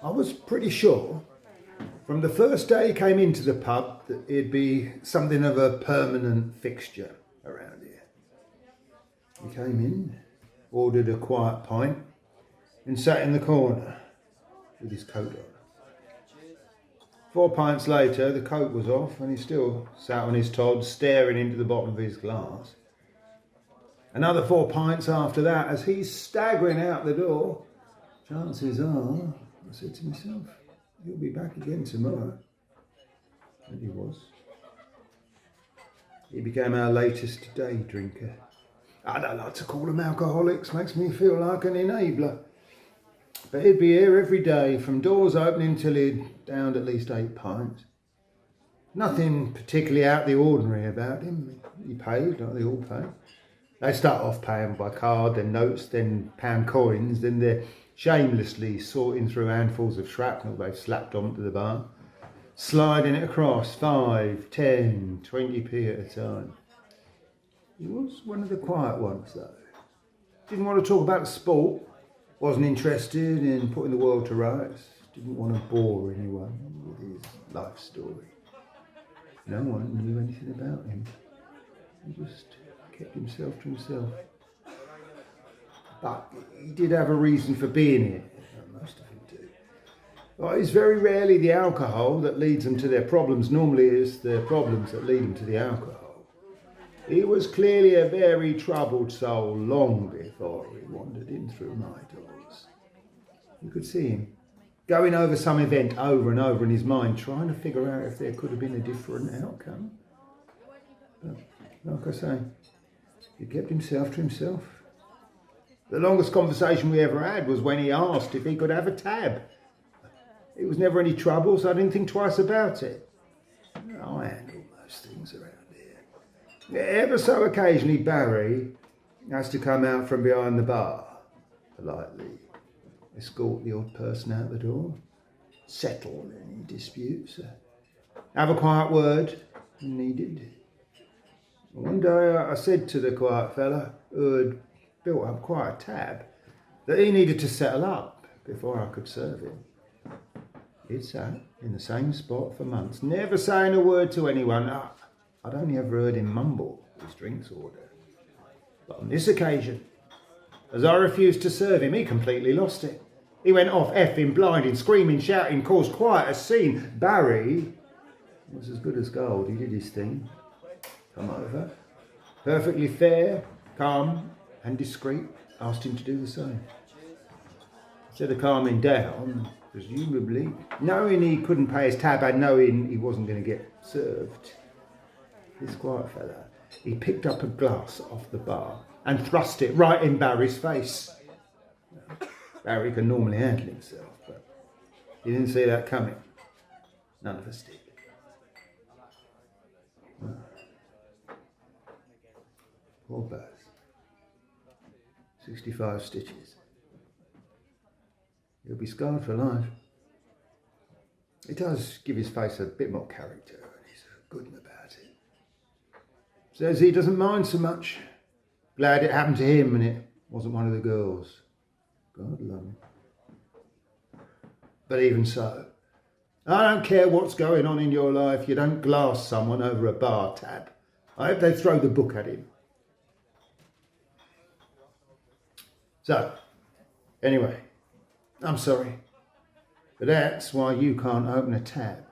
I was pretty sure from the first day he came into the pub that he'd be something of a permanent fixture around here. He came in, ordered a quiet pint, and sat in the corner with his coat on. 4 pints later, the coat was off and he still sat on his Todd, staring into the bottom of his glass. Another 4 pints after that, as he's staggering out the door, chances are, I said to myself, he'll be back again tomorrow. And he was. He became our latest day drinker. I don't like to call them alcoholics, makes me feel like an enabler. But he'd be here every day, from doors opening till he'd downed at least 8 pints. Nothing particularly out of the ordinary about him. He paid, like they all pay. They start off paying by card, then notes, then pound coins, then they're shamelessly sorting through handfuls of shrapnel they've slapped onto the bar, sliding it across 5, 10, 20p at a time. He was one of the quiet ones, though. Didn't want to talk about sport, wasn't interested in putting the world to rights, didn't want to bore anyone with his life story. No one knew anything about him. He just kept himself to himself. But he did have a reason for being here. Most of them do. Well, it's very rarely the alcohol that leads them to their problems. Normally it's the problems that lead them to the alcohol. He was clearly a very troubled soul long before he wandered in through my doors. You could see him going over some event over and over in his mind, trying to figure out if there could have been a different outcome. But like I say, he kept himself to himself. The longest conversation we ever had was when he asked if he could have a tab. It was never any trouble, so I didn't think twice about it. I handle most things around here. Ever so occasionally, Barry has to come out from behind the bar, politely escort the odd person out the door, settle any disputes, have a quiet word when needed. One day I said to the quiet fella, who had built up quite a tab, that he needed to settle up before I could serve him. He'd sat in the same spot for months, never saying a word to anyone. I'd only ever heard him mumble his drinks order. But on this occasion, as I refused to serve him, he completely lost it. He went off effing, blinding, screaming, shouting, caused quite a scene. Barry was as good as gold. He did his thing. Come over. Perfectly fair, calm and discreet. Asked him to do the same. Instead of calming down, presumably, knowing he couldn't pay his tab and knowing he wasn't going to get served, this quiet fella, he picked up a glass off the bar and thrust it right in Barry's face. Barry can normally handle himself, but he didn't see that coming. None of us did. Poor Buzz. 65 stitches. He'll be scarred for life. It does give his face a bit more character, and he's good about it. Says he doesn't mind so much. Glad it happened to him and it wasn't one of the girls. God love him. But even so, I don't care what's going on in your life, you don't glass someone over a bar tab. I hope they throw the book at him. So, anyway, I'm sorry, but that's why you can't open a tab.